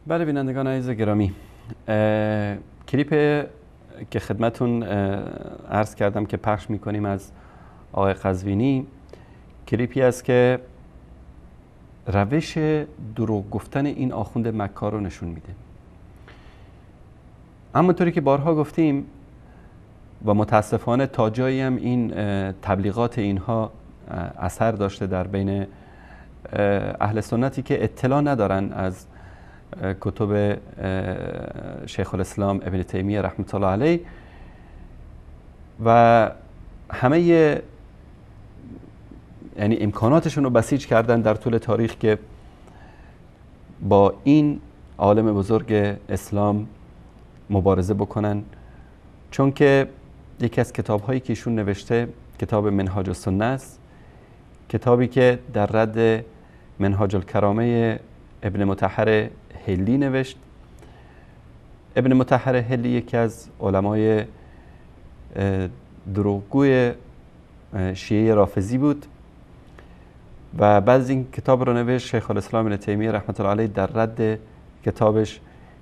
بله بینندگان عزیز گرامی، کلیپ که خدمتون عرض کردم که پخش میکنیم از آقای قزوینی، کلیپی است که روش دروغ گفتن این آخوند مکار رو نشون میده. همونطوری که بارها گفتیم و متاسفانه تا جایی هم این تبلیغات اینها اثر داشته در بین اهل سنتی که اطلاع ندارن از کتب شیخ الاسلام ابن تیمیه رحمت الله علیه و همه یعنی امکاناتشون رو بسیج کردن در طول تاریخ که با این عالم بزرگ اسلام مبارزه بکنن، چون که یکی از کتاب‌هایی که ایشون نوشته کتاب منهاج السنه است، کتابی که در رد منهاج الکرامه ابن مطهر حلی نوشت. ابن مطهر حلی یکی از علمای دروغگوی شیعه رافضی بود و بعد از این کتاب رو نوشت شیخ الاسلام ابن تیمیه رحمت الله علیه در رد کتابش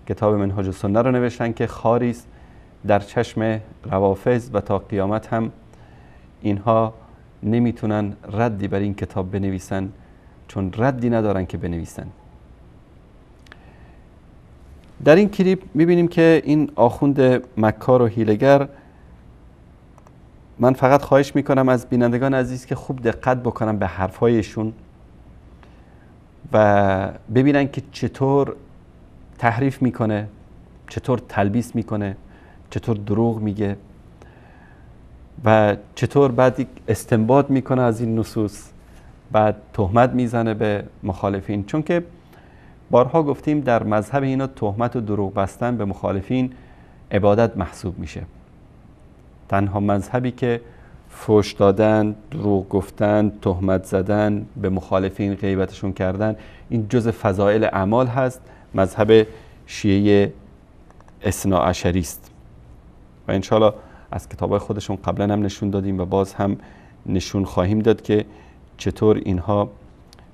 کتاب منهاج السنه رو نوشتن که خاری است در چشم روافض و تا قیامت هم اینها نمیتونن ردی بر این کتاب بنویسن، چون ردی ندارن که بنویسن. در این کلیپ میبینیم که این آخوند مکار و حیله‌گر، من فقط خواهش میکنم از بینندگان عزیز که خوب دقت بکنن به حرفایشون و ببینن که چطور تحریف میکنه، چطور تلبیس میکنه، چطور دروغ میگه و چطور بعد استنباط میکنه از این نصوص، بعد تهمت میزنه به مخالفین. چون که بارها گفتیم در مذهب اینا تهمت و دروغ بستن به مخالفین عبادت محسوب میشه. تنها مذهبی که فحش دادن، دروغ گفتن، تهمت زدن به مخالفین، غیبتشون کردن، این جز فضائل اعمال هست، مذهب شیعه اثناعشری است و انشالله از کتابای خودشون قبلا هم نشون دادیم و باز هم نشون خواهیم داد که چطور اینها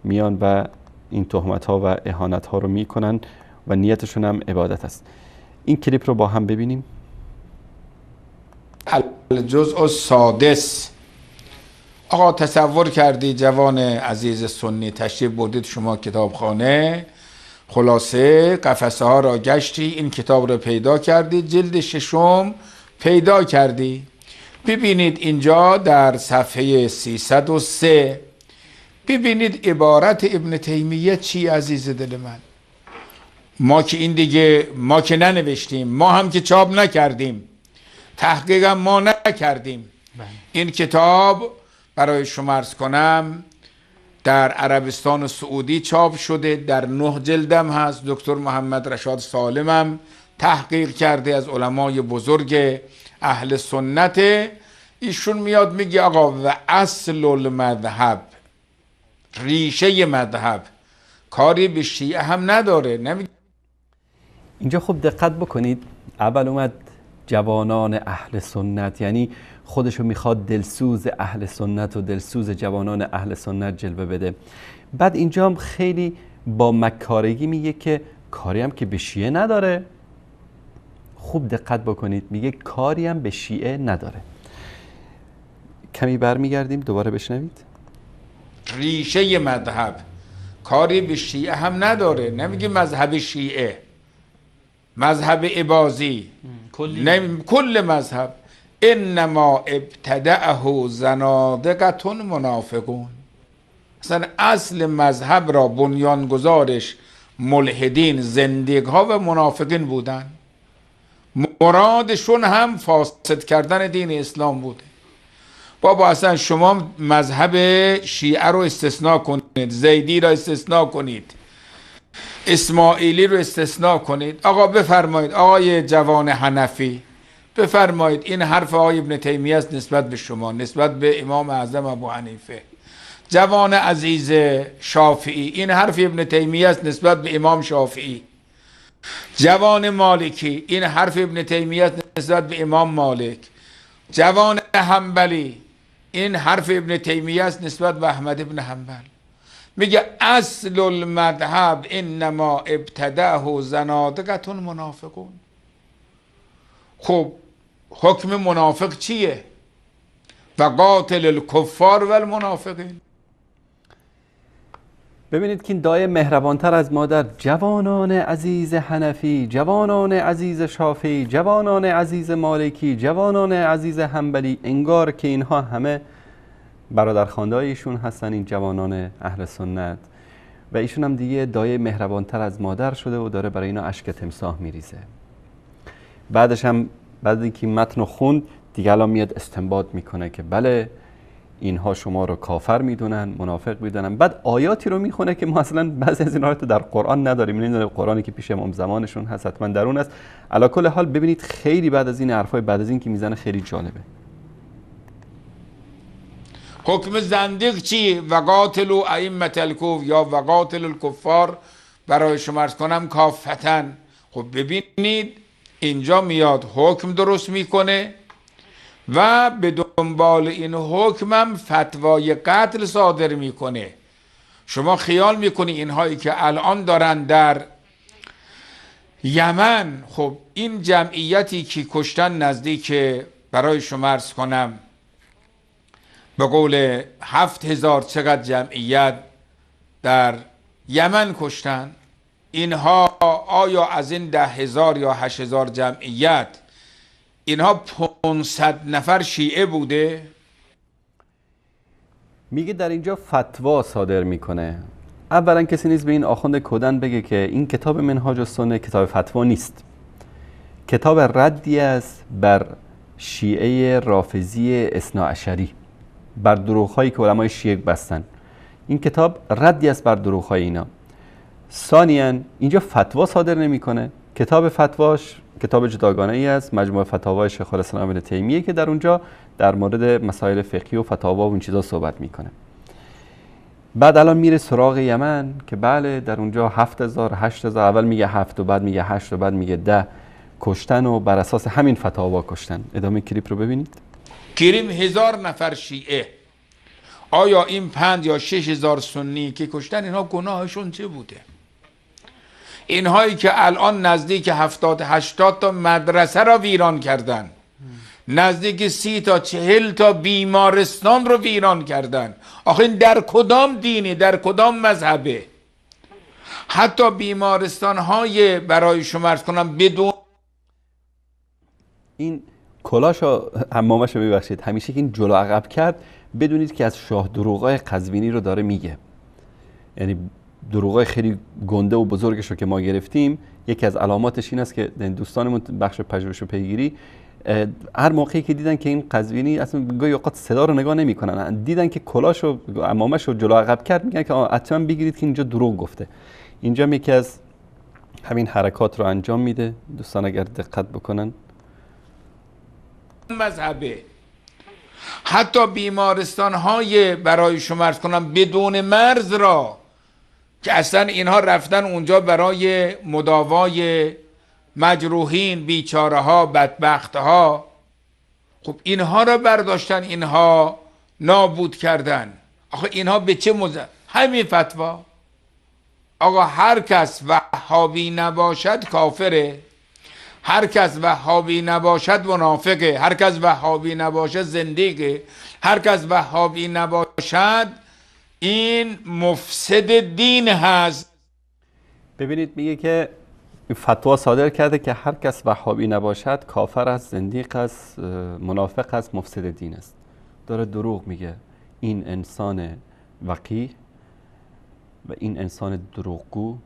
میان و این تهمت ها و اهانت ها رو میکنن و نیتشون هم عبادت است. این کلیپ رو با هم ببینیم. الجزء السادس. آقا تصور کردی جوان عزیز سنی تشریف بردید شما کتابخانه، خلاصه قفسه ها را گشتی، این کتاب را پیدا کردی، جلد ششم پیدا کردی. ببینید اینجا در صفحه 303 ببینید عبارت ابن تیمیه چی عزیز دل من. ما که این دیگه ما که ننوشتیم، ما هم که چاپ نکردیم، تحقیق هم ما نکردیم. این کتاب برای شما عرض کنم در عربستان و سعودی چاپ شده، در 9 جلدم هست. دکتر محمد رشاد سالمم تحقیق کرده از علمای بزرگ اهل سنت. ایشون میاد میگه آقا و اصل المذهب، ریشه مذهب کاری به شیعه هم نداره. اینجا خوب دقت بکنید، اول اومد جوانان اهل سنت، یعنی خودشو میخواد دلسوز اهل سنت و دلسوز جوانان اهل سنت جلوه بده. بعد اینجا هم خیلی با مکارگی میگه که کاری هم که به شیعه نداره. خوب دقت بکنید، میگه کاری هم به شیعه نداره. کمی برمیگردیم دوباره بشنوید. ریشه مذهب کاری به شیعه هم نداره، نمیگه مذهب شیعه، مذهب اباضی، کل مذهب. انما ابتدعه زنادقه منافقون. اصلا اصل مذهب را بنیانگذارش ملحدین، زندیق ها و منافقین بودن. مرادشون هم فاسد کردن دین اسلام بوده. بابا اصلا شما مذهب شیعه رو استثناء کنید، زیدی را استثناء کنید، اسماعیلی رو استثناء کنید. آقا بفرمایید، آقای جوان حنفی بفرمایید این حرف آقای ابن تیمیه است نسبت به شما، نسبت به امام اعظم ابو حنیفه. جوان عزیز شافعی، این حرف ابن تیمیه است نسبت به امام شافعی. جوان مالکی، این حرف ابن تیمیه است نسبت به امام مالک. جوان حنبلی، این حرف ابن تیمیه است نسبت به احمد ابن حنبل. میگه اصل المذهب انما ابتدعه زنادقة منافقون. خب حکم منافق چیه؟ و قاتل الکفار و المنافقین. ببینید که این دایه مهربانتر از مادر، جوانان عزیز حنفی، جوانان عزیز شافعی، جوانان عزیز مالکی، جوانان عزیز حنبلی، انگار که اینها همه برادرخوانده ایشون هستن، این جوانان اهل سنت، و ایشون هم دیگه دایه مهربانتر از مادر شده و داره برای اینا اشک تمساح میریزه. بعدش هم بعد اینکه متن خوند دیگه الان میاد استنباط میکنه که بله اینها شما رو کافر میدونن، منافق میدونن. بعد آیاتی رو میخونه که ما اصلا بعضی از این آیات در قرآن نداریم. این قرآنی که پیش امام زمانشون هست حتما درون است. علی کل حال ببینید خیلی بعد از این حرفای بعد از این که میزنه خیلی جالبه. حکم زندیق چی؟ و قاتلوا ائمة الکفر یا و قاتل الکفار، برای شما عرض کنم کافتن. خب ببینید اینجا میاد حکم درست میکنه و به دنبال این حکمم فتوای قتل صادر میکنه. شما خیال میکنی اینهایی که الان دارن در یمن، خب این جمعیتی که کشتن نزدیک، برای شما عرض کنم به قول 7000 چقدر جمعیت در یمن کشتن، اینها آیا از این 10,000 یا 8,000 جمعیت اینها 500 نفر شیعه بوده؟ میگه در اینجا فتوا صادر میکنه. اولا کسی نیست به این آخوند کودن بگه که این کتاب منهاج السنه کتاب فتوا نیست، کتاب ردی است بر شیعه رافضی اثناعشری، بر دروغ‌هایی که علمای شیعه بستن. این کتاب ردی است بر دروغ‌های اینا. ثانیاً اینجا فتوا صادر نمیکنه. کتاب فتواش کتاب جداگانه ای است، مجموعه فتاوای شیخ الاسلام ابن تیمیه، که در اونجا در مورد مسائل فقهی و فتاوا و این چیزا صحبت میکنه. بعد الان میره سراغ یمن که بله در اونجا 7000 8000، اول میگه 7 و بعد میگه 8 و بعد میگه 10 کشتن و بر اساس همین فتاوا کشتن. ادامه کلیپ رو ببینید. کریم 1000 نفر شیعه، آیا این 5 یا 6000 سنی که کشتن اینها گناهشون چه بوده؟ اینهایی که الان نزدیک 70 80 تا مدرسه را ویران کردن، نزدیک 30 تا 40 تا بیمارستان رو ویران کردن، آخه این در کدام دینی، در کدام مذهبه؟ حتی بیمارستان های برای شما عرض کنم بدون این کلاشو حمامشو ببخشید، همیشه که این جلو عقب کرد بدونید که از شاه دروغای قزوینی رو داره میگه. یعنی دروغای خیلی گنده و بزرگش رو که ما گرفتیم، یکی از علاماتش این است که دوستانمون بخش پژوهش و پیگیری هر موقعی که دیدن که این قزوینی اصلا گاهی اوقات صدا رو نگاه نمی‌کنن، دیدن که کلاشو عمامه‌شو جلو عقب کرد، میگن که حتما بگیرید که اینجا دروغ گفته. اینجا یکی از همین حرکات رو انجام میده. دوستان اگر دقت بکنن مذهبه، حتی بیمارستان های برای شما عرض کنم بدون مرز را که اصلا اینها رفتن اونجا برای مداوای مجروحین، بیچاره ها، بدبخت ها، خب اینها را برداشتن، اینها نابود کردن. آخه اینها به چه همین فتوا. آقا هر کس وهابی نباشد کافره، هر کس وهابی نباشد منافقه، هر کس وهابی نباشد زندیقه، هر کس وهابی نباشد این مفسد دین هست. ببینید میگه که فتوا صادر کرده که هر کس وهابی نباشد کافر است، زندیق است، منافق است، مفسد دین است. داره دروغ میگه. این انسان وقیح و این انسان دروغگو،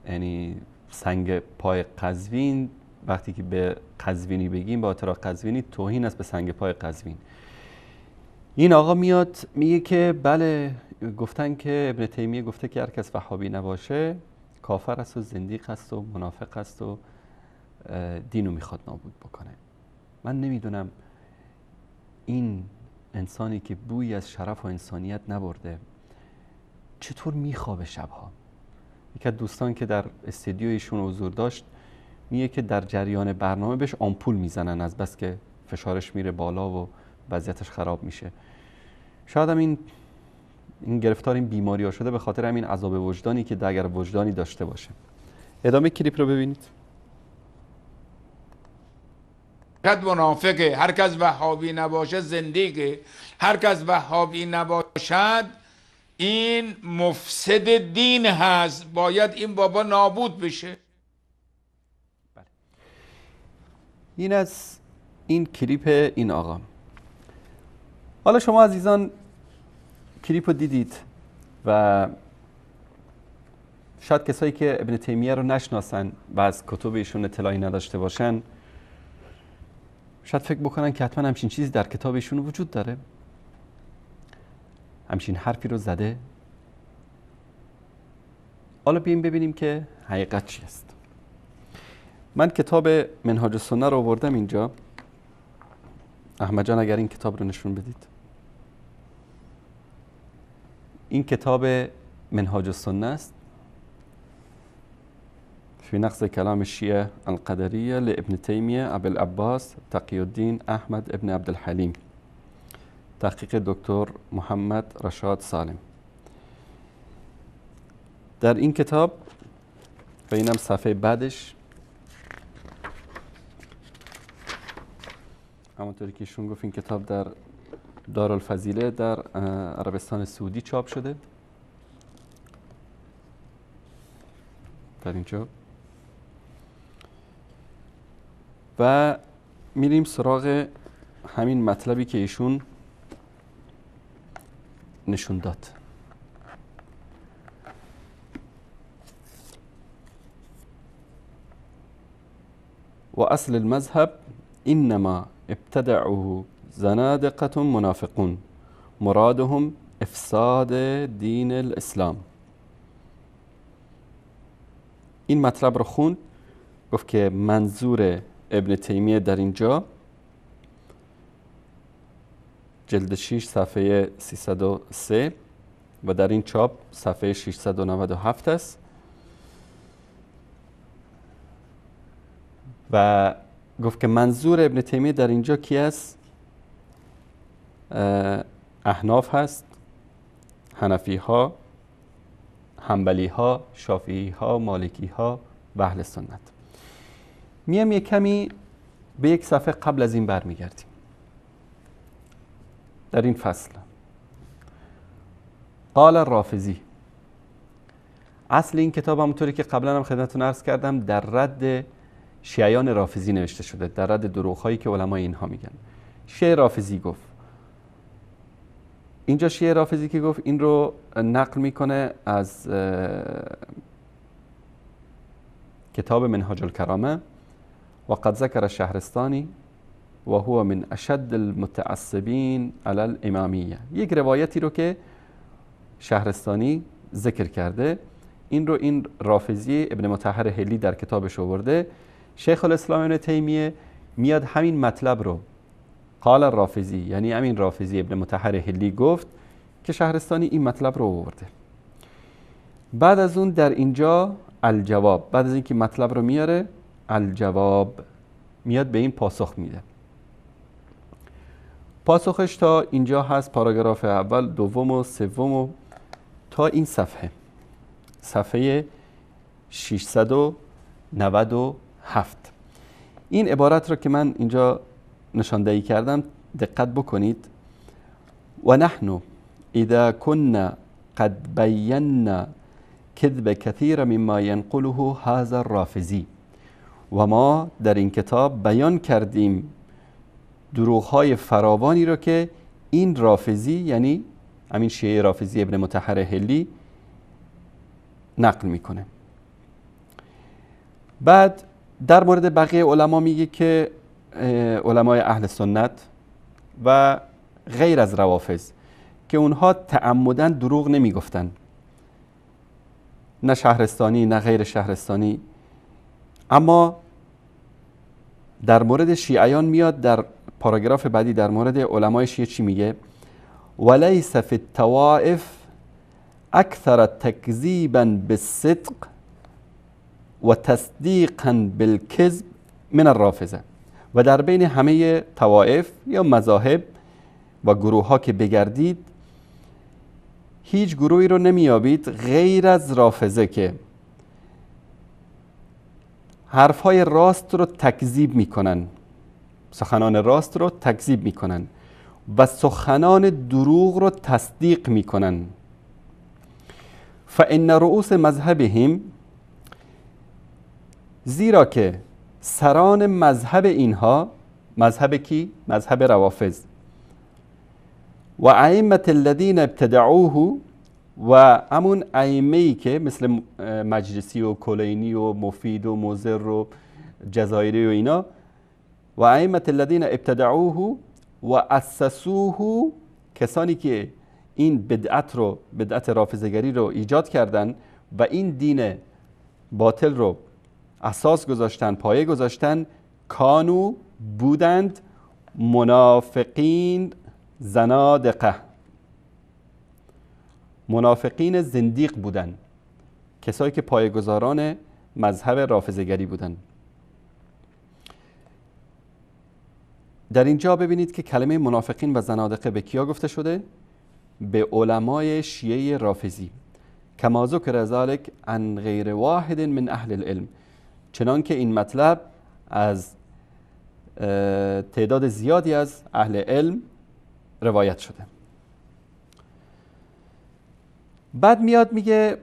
یعنی سنگ پای قزوین، وقتی که به قزوینی بگیم، به خاطر قزوینی توهین است به سنگ پای قزوین. این آقا میاد میگه که بله گفتن که ابن تیمیه گفته که هر کس وهابی نباشه کافر است و زندیق است و منافق است و دینو میخواد نابود بکنه. من نمیدونم این انسانی که بوی از شرف و انسانیت نبرده چطور میخوابه شبها؟ یک از دوستان که در استودیو ایشون حضور داشت میگه که در جریان برنامه بهش آمپول میزنن از بس که فشارش میره بالا و وضعیتش خراب میشه. شاید هم این گرفتار این بیماری ها شده به خاطر همین عذاب وجدانی که اگر وجدانی داشته باشه. ادامه کلیپ رو ببینید. قد منافقه، هر کس وهابی نباشه زندگی، هر کس وهابی نباشد این مفسد دین هست، باید این بابا نابود بشه. بله. این از این کلیپ این آقا. حالا شما عزیزان کلیپ رو دیدید و شاید کسایی که ابن تیمیه رو نشناسن و از کتب ایشون اطلاعی نداشته باشن شاید فکر بکنن که حتما همچین چیزی در کتاب ایشون وجود داره، همچین حرفی رو زده. حالا بیاییم ببینیم که حقیقت چی است. من کتاب منهاج السنه رو آوردم اینجا. احمد جان اگر این کتاب رو نشون بدید. این کتاب منهاج السنه است في نقص كلام الشيعة القدرية لابن تيمية أبي العباس تقي الدين أحمد ابن عبد الحليم، تحقیق دکتر محمد رشاد سالم. در این کتاب و اینم صفحه بعدش همونطوری که ایشون گفت این کتاب در دارالفضیله در عربستان سعودی چاپ شده. در اینجا و میریم سراغ همین مطلبی که ایشون نشون داد. و اصل المذهب انما ابتدعه زنادقة منافقون مرادهم افساد دین الاسلام. این مطلب رو خوند، گفت که منظور ابن تیمیه در اینجا جلد 6 صفحه 303 و در این چاپ صفحه 697 است و گفت که منظور ابن تیمیه در اینجا کی است؟ احناف هست، حنفی ها، حنبلی ها، شافعی ها، مالکی ها و اهل سنت. میام یک کمی به یک صفحه قبل از این برمیگردیم. در این فصل قال الرافضی، اصل این کتاب همونطوری که قبلا هم خدمتتون عرض کردم در رد شیعیان رافضی نوشته شده، در رد دروغ‌هایی که علمای اینها میگن. شیعه رافضی گفت، اینجا شیعه رافضی که گفت این رو نقل میکنه از کتاب منهاج الکرامه و قد ذکر الشهرستانی و هو من اشد المتعصبین علی الامامیه. یک روایتی رو که شهرستانی ذکر کرده، این رافضی ابن مطهر حلی در کتابش آورده. شیخ الاسلام ابن تیمیه میاد همین مطلب رو، قال الرافضی، یعنی همین رافضی ابن مطهر حلی گفت که شهرستانی این مطلب رو آورده. بعد از اون در اینجا الجواب، بعد از اینکه مطلب رو میاره الجواب میاد به این پاسخ میده. پاسخش تا اینجا هست، پاراگراف اول، دوم و سوم و تا این صفحه 697. این عبارت رو که من اینجا نشاندهی کردم دقت بکنید. و نحن اذا كنا قد بينا كذب كثير مما ينقله هذا الرافضي، و ما در این کتاب بیان کردیم دروغ‌های فراوانی رو که این رافضی، یعنی همین شیعه رافضی ابن مطهر حلی نقل میکنه. بعد در مورد بقیه علما میگه که علمای اهل سنت و غیر از روافض که اونها تعمداً دروغ نمیگفتن، نه شهرستانی نه غیر شهرستانی. اما در مورد شیعیان میاد در پاراگراف بعدی در مورد علمای شیعه چی میگه؟ ولیس فی الطوائف اکثر تکذیبا بالصدق و تصدیقا بالکذب من الرافضه. و در بین همه طوائف یا مذاهب و گروه ها که بگردید هیچ گروهی رو نمیابید غیر از رافضه که حرفهای راست رو تکذیب میکنن، سخنان راست رو تکذیب میکنن و سخنان دروغ رو تصدیق میکنن. فان رؤوس مذهبهم، زیرا که سران مذهب اینها، مذهب کی؟ مذهب روافض، و ائمه الذین ابتدعوه، و همون ائمه‌ای که مثل مجلسی و کلینی و مفید و مضر و جزایری و اینا، و ائمه الذین ابتدعوه و اسسوه، کسانی که این بدعت رافضه‌گری رو ایجاد کردن و این دین باطل رو اساس گذاشتن، پایه گذاشتن، کانو بودند منافقین زنادقه، منافقین زندیق بودند، کسایی که پایه‌گذاران مذهب رافضه‌گری بودند. در اینجا ببینید که کلمه منافقین و زنادقه به کیا گفته شده؟ به علمای شیعه رافضی. کما ذکر ذلک عن غیر واحد من اهل العلم، چنان که این مطلب از تعداد زیادی از اهل علم روایت شده. بعد میاد میگه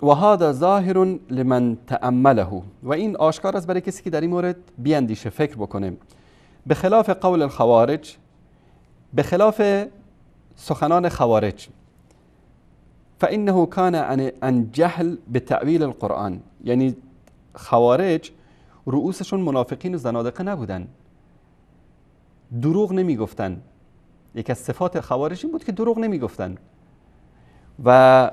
و هذا ظاهر لمن تأمله، و این آشکار است برای کسی که در این مورد بیاندیشه، فکر بکنه. به خلاف قول الخوارج، به خلاف سخنان خوارج، فانه کان عن جهل به تأویل القرآن، یعنی خوارج رؤوسشون منافقین و زنادقه نبودن، دروغ نمیگفتن. یک از صفات خوارج این بود که دروغ نمیگفتن. و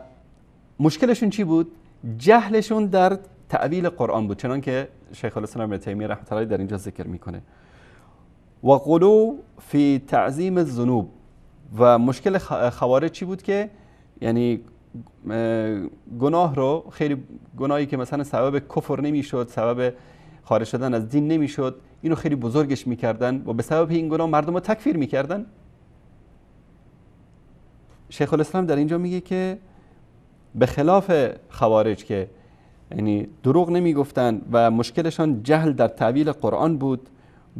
مشکلشون چی بود؟ جهلشون در تأویل قرآن بود، چنان که شیخ الاسلام ابن تیمیه رحمة الله در اینجا ذکر میکنه. و غلو فی تعظیم الذنوب، و مشکل خوارج چی بود؟ که یعنی گناه رو، خیلی گناهی که مثلا سبب کفر نمیشد، سبب خارج شدن از دین نمیشد، اینو خیلی بزرگش میکردن و به سبب این گناه مردم رو تکفیر میکردن. شیخ الاسلام در اینجا میگه که به خلاف خوارج که یعنی دروغ نمیگفتن و مشکلشان جهل در تعویل قرآن بود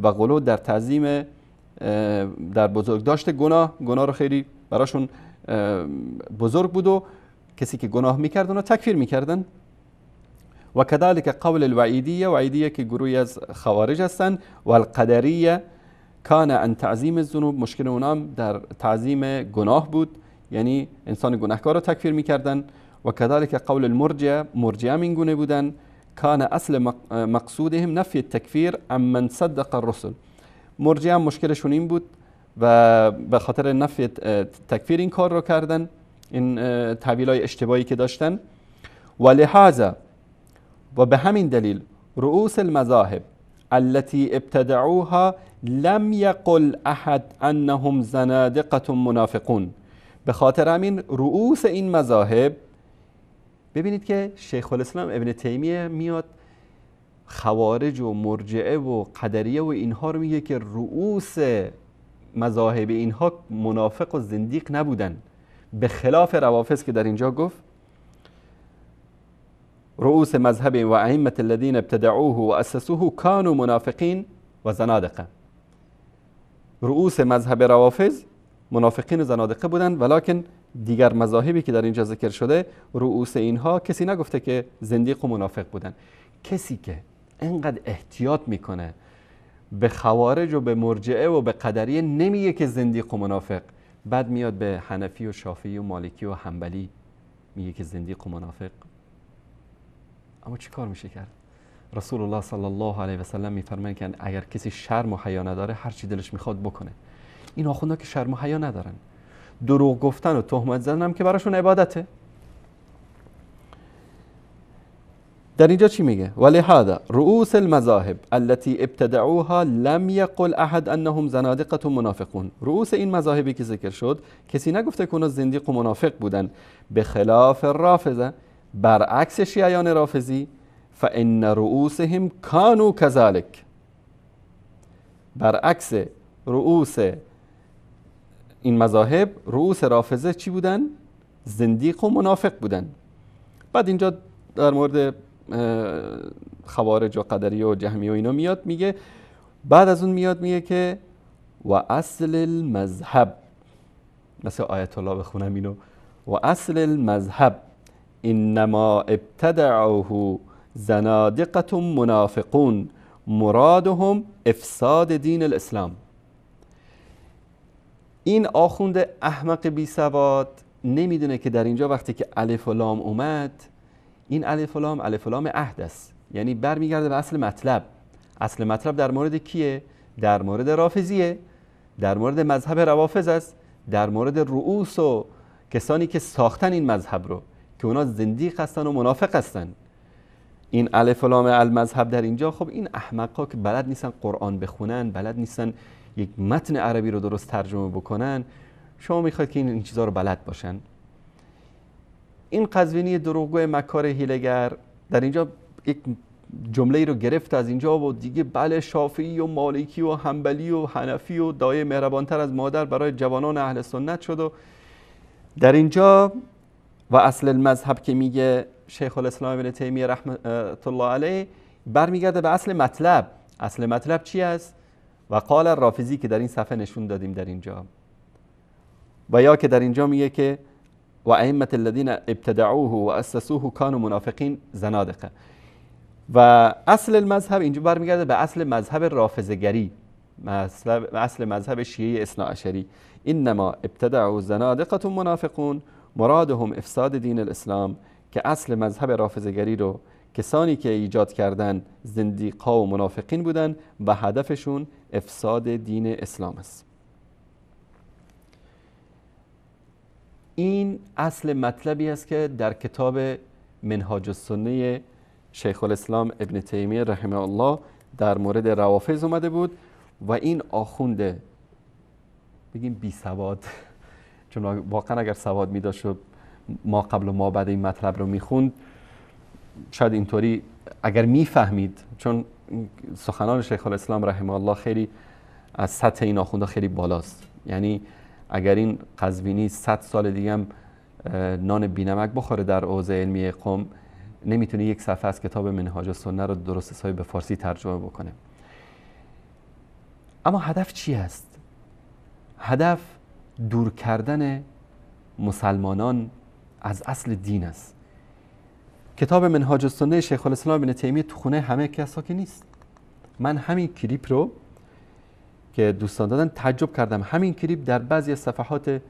و غلو در تعظیم، در بزرگ داشت گناه رو خیلی براشون بزرگ بود و کسی که گناه میکرد اونو تکفیر میکردن. و کذالک قول الوعیدیه، وعیدیه که گروهی از خوارج هستن، و القدریه کان عن تعظیم الذنوب، مشکل اونام در تعظیم گناه بود، یعنی انسان گناهکار رو تکفیر میکردن. و کذالک قول المرجئه، مرجئه این گونه بودن، کان اصل مقصودهم نفی التکفیر عمن صدق الرسل، مرجئه مشکلشون این بود و به خاطر نفی تکفیر این کار رو کردن، این تعبیرهای اشتباهی که داشتن. و لهذا، و به همین دلیل، رؤوس المذاهب التي ابتدعوها لم يقل احد انهم زنادقة منافقون، به خاطر همین رؤوس این مذاهب، ببینید که شیخ الاسلام ابن تیمیه میاد خوارج و مرجئه و قدریه و اینها رو میگه که رؤوس مذاهب اینها منافق و زندیق نبودن، به خلاف روافض که در اینجا گفت رؤوس مذهب و ائمه الذين ابتدعوه و اسسوه كانوا منافقین و زنادقه. رؤوس مذهب روافض منافقین و زنادقه بودن، ولکن دیگر مذاهبی که در اینجا ذکر شده رؤوس اینها کسی نگفته که زندیق و منافق بودن. کسی که اینقدر احتیاط میکنه به خوارج و به مرجئه و به قدریه نمیگه که زندیق و منافق، بعد میاد به حنفی و شافعی و مالکی و حنبلی میگه که زندیق و منافق. اما چی کار میشه کرد؟ رسول الله صلی الله علیه و سلم میفرماید که اگر کسی شرم و حیا نداره هر چی دلش میخواد بکنه. این آخوندا که شرم و حیا ندارن، دروغ گفتن و تهمت زدن هم که براشون عبادته. در اینجا چی میگه؟ ولهذا رؤوس المذاهب التي ابتدعوها لم يقل احد انهم زنادقه منافقون. رؤوس این مذاهبی که ذکر شد کسی نگفته که اونا زندیق و منافق بودن، به خلاف رافضه، برعکس شیعیان رافضی، فان رؤوسهم كانوا كذلك، برعکس رؤوس این مذاهب، رؤوس رافضه چی بودن؟ زندیق و منافق بودن. بعد اینجا در مورد خوارج و قدریه و جهمیه و اینا میاد میگه، بعد از اون میاد میگه که و اصل المذهب، مثل آیت الله بخونم اینو، و اصل المذهب انما ابتدعوه زنادقه منافقون مرادهم افساد دین الاسلام. این آخوند احمق بی سواد نمیدونه که در اینجا وقتی که الف و لام اومد، این الف و لام عهد است، یعنی برمیگرده به اصل مطلب. اصل مطلب در مورد کیه؟ در مورد رافضیه، در مورد مذهب روافض است، در مورد رؤوس و کسانی که ساختن این مذهب رو که اونا زندیق هستن و منافق هستن. این الف و لام المذهب در اینجا، خب این احمقا که بلد نیستن قرآن بخونن، بلد نیستن یک متن عربی رو درست ترجمه بکنن، شما میخواید که این چیزا رو بلد باشن؟ این قزوینی دروغگو مکار هیلگر در اینجا یک جمله رو گرفت از اینجا و دیگه بله شافعی و مالکی و حنبلی و حنفی و دایه مهربانتر از مادر برای جوانان اهل سنت شد. و در اینجا و اصل المذهب که میگه شیخ الاسلام ابن تیمیه رحمت الله علیه، برمیگرده به اصل مطلب. اصل مطلب چی است؟ و قال الرافضی که در این صفحه نشون دادیم در اینجا، و یا که در اینجا میگه که و ائمه الذين ابتدعوه و اسسوه كانوا منافقین زنادقه. و اصل المذهب اینجا برمیگرده به اصل مذهب رافضه‌گری، اصل مذهب شیعه اثناعشری. انما ابتدعوا زنادقه منافقون مرادهم افساد دین الاسلام، که اصل مذهب رافضه‌گری رو کسانی که ایجاد کردن زندیق‌ها و منافقین بودن و هدفشون افساد دین اسلام است. این اصل مطلبی است که در کتاب منهاج السنه شیخ الاسلام ابن تیمیه رحمه الله در مورد روافض اومده بود. و این آخونده بگیم بی سواد، چون واقعا اگر سواد می داشت و ما قبل و ما بعد این مطلب رو میخوند، شاید اینطوری اگر میفهمید، چون سخنان شیخ الاسلام رحمه الله خیلی از سطح این آخونده خیلی بالاست. یعنی اگر این قزوینی 100 سال دیگه هم نان بینمک بخوره در حوزه علمی قم، نمیتونه یک صفحه از کتاب منهاج السنه رو درست حسابی به فارسی ترجمه بکنه. اما هدف چی است؟ هدف دور کردن مسلمانان از اصل دین است. کتاب منهاج السنه شیخ الاسلام ابن تیمیه تو خونه همه کسا که نیست. من همین کلیپ رو که دوستان دادن تعجب کردم. همین کلیپ در بعضی از صفحات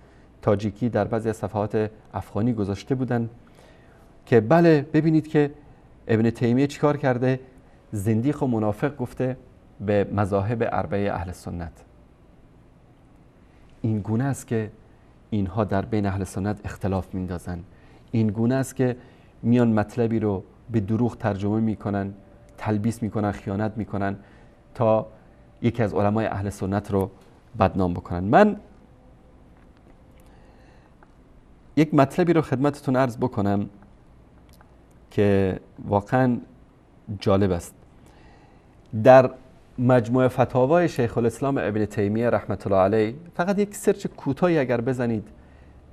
تاجیکی، در بعضی از صفحات افغانی گذاشته بودن که بله ببینید که ابن تیمیه چیکار کرده، زندیق و منافق گفته به مذاهب اربعه اهل سنت. این گونه است که اینها در بین اهل سنت اختلاف میندازن. این گونه است که میان مطلبی رو به دروغ ترجمه میکنن، تلبیس میکنن، خیانت میکنن تا یکی از علمای اهل سنت رو بدنام بکنن. من یک مطلبی رو خدمتتون عرض بکنم که واقعا جالب است. در مجموعه فتاوای شیخ الاسلام ابن تیمیه رحمت الله علیه، فقط یک سرچ کوتاهی اگر بزنید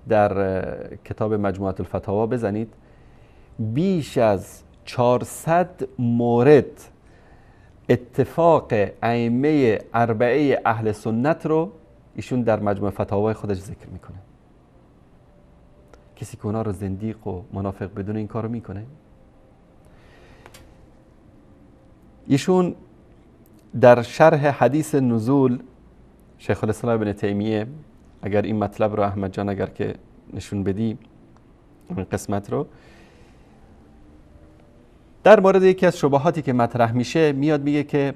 در کتاب مجموعه الفتاوا بزنید، بیش از 400 مورد اتفاق ائمه اربعه اهل سنت رو ایشون در مجموعه فتاوای خودش ذکر میکنه. کسی که اونا رو زندیق و منافق بدون این کارو میکنه؟ ایشون در شرح حدیث نزول شیخ الاسلام ابن تیمیه، اگر این مطلب رو احمد جان اگر که نشون بدی این قسمت رو، در مورد یکی از شبهاتی که مطرح میشه میاد میگه که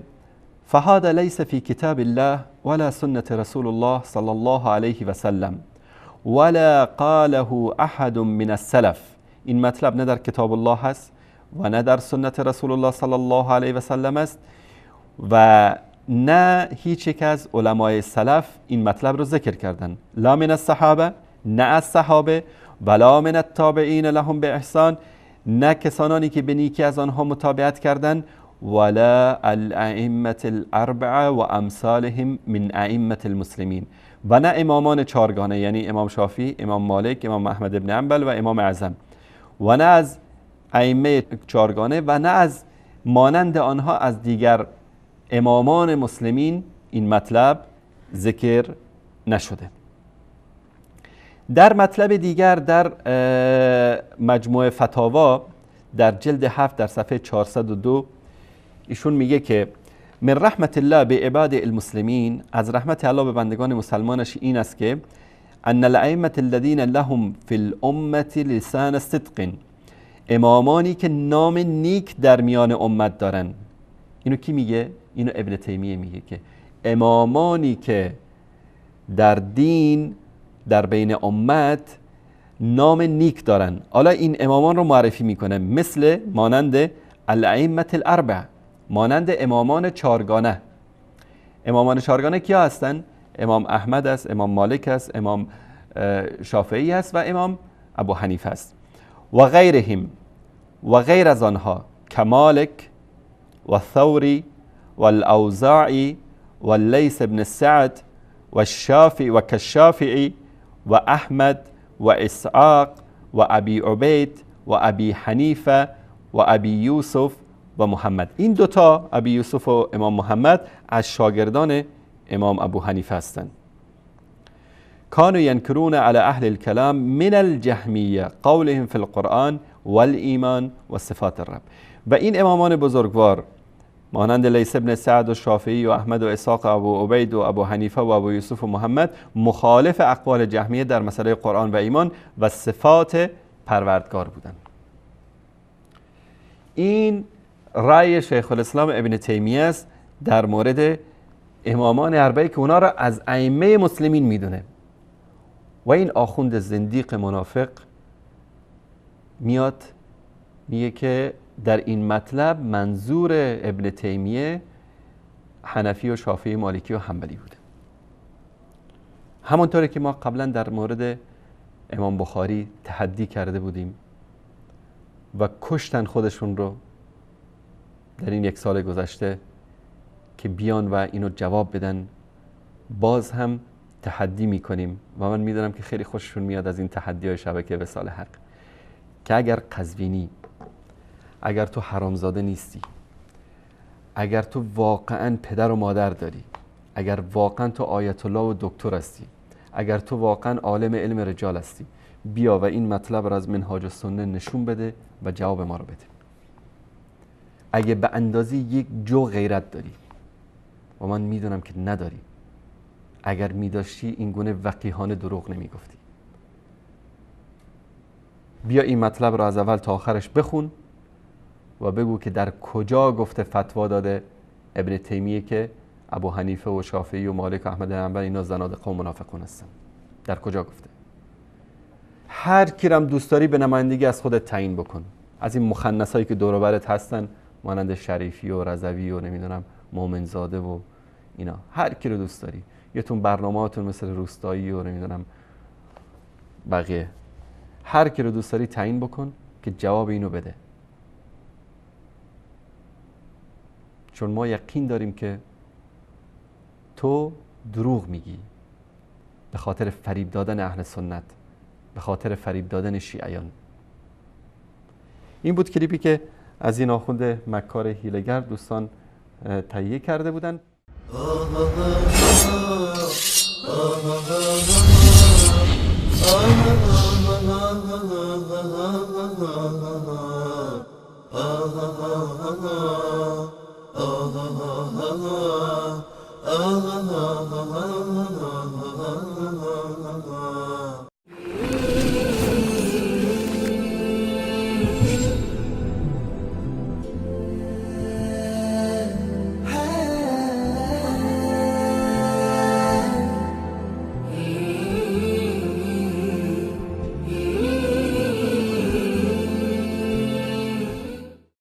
فهذا لیس فی کتاب الله ولا سنت رسول الله صلی الله علیه و سلم ولا قاله احد من السلف. این مطلب نه در کتاب الله هست و نه در سنت رسول الله صلی الله علیه و سلم است و نه هیچ یک از علمای سلف این مطلب رو ذکر کردن. لا من الصحابه، نه از صحابه، ولا من التابعین لهم به احسان، نه کسانانی که به نیکی از آنها متابعت کردند، ولا الائمه الاربعه و امثالهم من ائمه المسلمین، و نه امامان چهارگانه یعنی امام شافعی، امام مالک، امام احمد ابن حنبل و امام اعظم، و نه از ائمه چهارگانه و نه از مانند آنها از دیگر امامان مسلمین این مطلب ذکر نشده. در مطلب دیگر در مجموع فتاوا در جلد 7 در صفحه 402 ایشون میگه که من رحمت الله به عباد المسلمین، از رحمت الله به بندگان مسلمانش این است که ان الائمه الذين لهم في الامه لسان صدق، امامانی که نام نیک در میان امت دارن. اینو کی میگه؟ اینو ابن تیمیه میگه که امامانی که در دین در بین امت نام نیک دارن. حالا این امامان رو معرفی میکنه مثل مانند الائمه الاربع، مانند امامان چهارگانه. امامان چهارگانه کیا هستن؟ امام احمد است، امام مالک است، امام شافعی است و امام ابو حنیفه است و غیرهم، و غیر از آنها کمالک و ثوری و الاوزاعی و لیث بن سعد و الشافعی و کالشافعی و احمد و اسحاق و ابی عبید و ابی حنیفه و ابی یوسف و محمد. این دوتا ابی یوسف و امام محمد از شاگردان امام ابو حنیفه هستند. کانوا ینکرون علی اهل الکلام من الجهمیه قولهم فی القرآن والایمان و صفات الرب. و این امامان بزرگوار مانند لیث بن سعد و شافعی و احمد و اسحاق و ابو عبید و ابو حنیفه و ابو یوسف و محمد مخالف اقوال جهمیه در مسئله قرآن و ایمان و صفات پروردگار بودند. این رأی شیخ الاسلام ابن تیمیه است در مورد امامان اربعه که اونا را از ائمه مسلمین میدونه. و این آخوند زندیق منافق میاد میگه که در این مطلب منظور ابن تیمیه حنفی و شافعی مالکی و حنبلی بوده. همونطوری که ما قبلا در مورد امام بخاری تحدی کرده بودیم و کشتن خودشون رو در این 1 سال گذشته که بیان و اینو جواب بدن، باز هم تحدی میکنیم و من میدونم که خیلی خوششون میاد از این تحدی های شبکه وصال حق، که اگر قزوینی، اگر تو حرامزاده نیستی، اگر تو واقعا پدر و مادر داری، اگر واقعا تو آیت الله و دکتر هستی، اگر تو واقعا عالم علم رجال هستی، بیا و این مطلب را از منهاج السنه نشون بده و جواب ما رو بده. اگه به اندازی یک جو غیرت داری و من میدونم که نداری، اگر میداشتی این گونه وقیحانه دروغ نمیگفتی، بیا این مطلب را از اول تا آخرش بخون و بگو که در کجا گفته فتوا داده ابن تیمیه که ابو حنیفه و شافعی و مالک و احمد بن حنبل اینا زنادقه و منافقون هستن. در کجا گفته؟ هر کی رم دوست داری به نمایندگی از خودت تعیین بکن، از این مخنثایی که دور و برت هستن مانند شریفی و رضوی و نمیدونم مومنزاده و اینا، هر کی رو دوست داری، یه تون برنامه‌هاتون مثل روستایی و نمیدونم بقیه، هر کی رو دوست داری تعیین بکن که جواب اینو بده. چون ما یقین داریم که تو دروغ میگی به خاطر فریب دادن اهل سنت، به خاطر فریب دادن شیعیان. این بود کلیپی که از این آخوند مکار حیله‌گر دوستان تهیه کرده بودن.